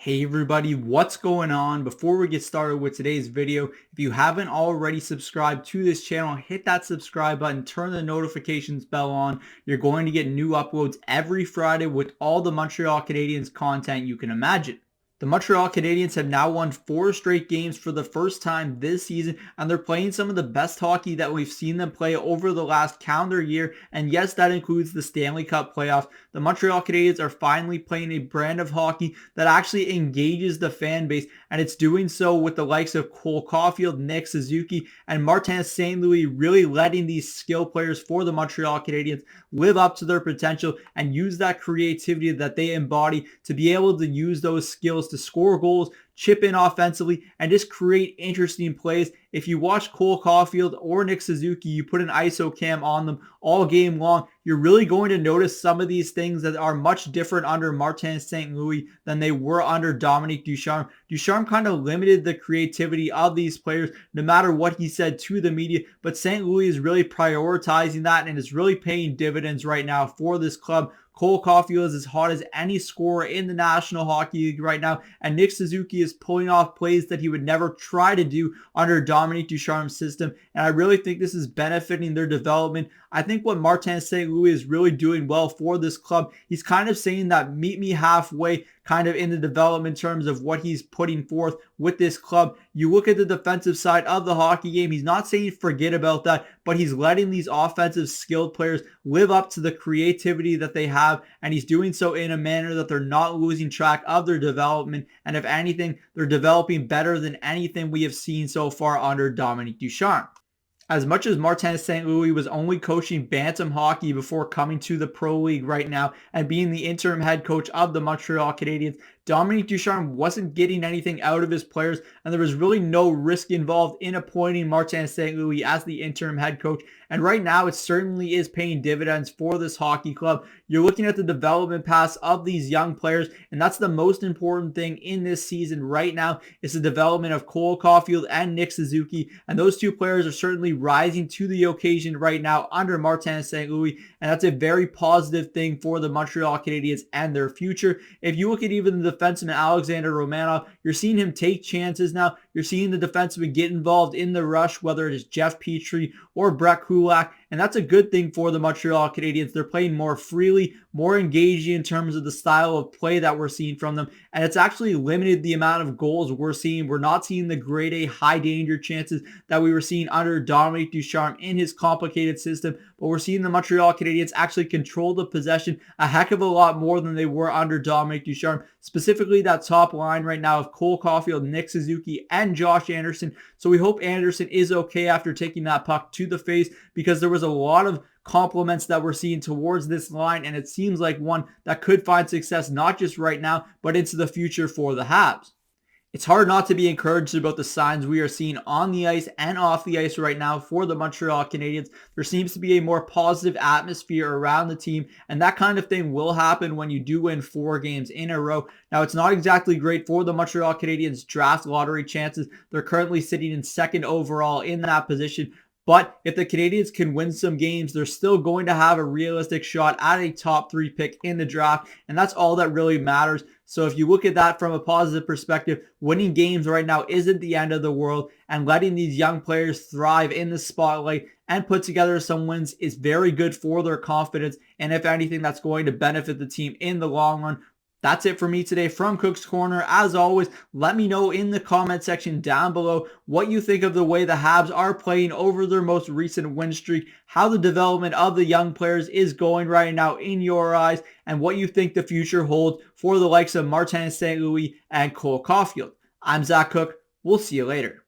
Hey everybody, what's going on? Before we get started with today's video, if you haven't already subscribed to this channel, hit that subscribe button, turn the notifications bell on. You're going to get new uploads every Friday with all the Montreal Canadiens content you can imagine. The Montreal Canadiens have now won 4 straight games for the first time this season, and they're playing some of the best hockey that we've seen them play over the last calendar year, and yes, that includes the Stanley Cup playoffs. The Montreal Canadiens are finally playing a brand of hockey that actually engages the fan base, and it's doing so with the likes of Caufield, Nick Suzuki, and Martin St. Louis really letting these skill players for the Montreal Canadiens live up to their potential and use that creativity that they embody to be able to use those skills to score goals, chip in offensively, and just create interesting plays. If you watch Cole Caufield or Nick Suzuki, you put an ISO cam on them all game long, you're really going to notice some of these things that are much different under Martin St. Louis than they were under Dominique Ducharme. Ducharme kind of limited the creativity of these players no matter what he said to the media, but St. Louis is really prioritizing that and is really paying dividends right now for this club. Cole Caufield is as hot as any scorer in the National Hockey League right now, and Nick Suzuki is pulling off plays that he would never try to do under Dominique Ducharme's system, and I really think this is benefiting their development. I think what Martin St. Louis is really doing well for this club, he's kind of saying that meet me halfway kind of in the development terms of what he's putting forth with this club. You look at the defensive side of the hockey game, he's not saying forget about that, but he's letting these offensive skilled players live up to the creativity that they have, and he's doing so in a manner that they're not losing track of their development, and if anything, they're developing better than anything we have seen so far under Dominique Ducharme. As much as Martin St. Louis was only coaching bantam hockey before coming to the Pro League right now and being the interim head coach of the Montreal Canadiens, Dominique Ducharme wasn't getting anything out of his players, and there was really no risk involved in appointing Martin St. Louis as the interim head coach. And right now, it certainly is paying dividends for this hockey club. You're looking at the development paths of these young players, and that's the most important thing in this season right now is the development of Cole Caufield and Nick Suzuki. And those two players are certainly rising to the occasion right now under Martin St. Louis, and that's a very positive thing for the Montreal Canadiens and their future. If you look at even the defenseman Alexander Romanov, you're seeing him take chances now. You're seeing the defenseman get involved in the rush, whether it is Jeff Petrie or Brett Kulak, and that's a good thing for the Montreal Canadiens. They're playing more freely, more engaging in terms of the style of play that we're seeing from them, and it's actually limited the amount of goals we're seeing. We're not seeing the grade A high danger chances that we were seeing under Dominique Ducharme in his complicated system, but we're seeing the Montreal Canadiens actually control the possession a heck of a lot more than they were under Dominique Ducharme, specifically that top line right now of Cole Caufield, Nick Suzuki, and Josh Anderson. So we hope Anderson is okay after taking that puck to the face, because there was a lot of compliments that we're seeing towards this line, and it seems like one that could find success not just right now, but into the future for the Habs. It's hard not to be encouraged about the signs we are seeing on the ice and off the ice right now for the Montreal Canadiens. There seems to be a more positive atmosphere around the team, and that kind of thing will happen when you do win 4 games in a row. Now, it's not exactly great for the Montreal Canadiens' draft lottery chances. They're currently sitting in 2nd overall in that position. But if the Canadiens can win some games, they're still going to have a realistic shot at a top 3 pick in the draft, and that's all that really matters. So if you look at that from a positive perspective, winning games right now isn't the end of the world, and letting these young players thrive in the spotlight and put together some wins is very good for their confidence, and if anything, that's going to benefit the team in the long run. That's it for me today from Cook's Corner. As always, let me know in the comment section down below what you think of the way the Habs are playing over their most recent win streak, how the development of the young players is going right now in your eyes, and what you think the future holds for the likes of Martin St. Louis and Cole Caufield. I'm Zach Cook. We'll see you later.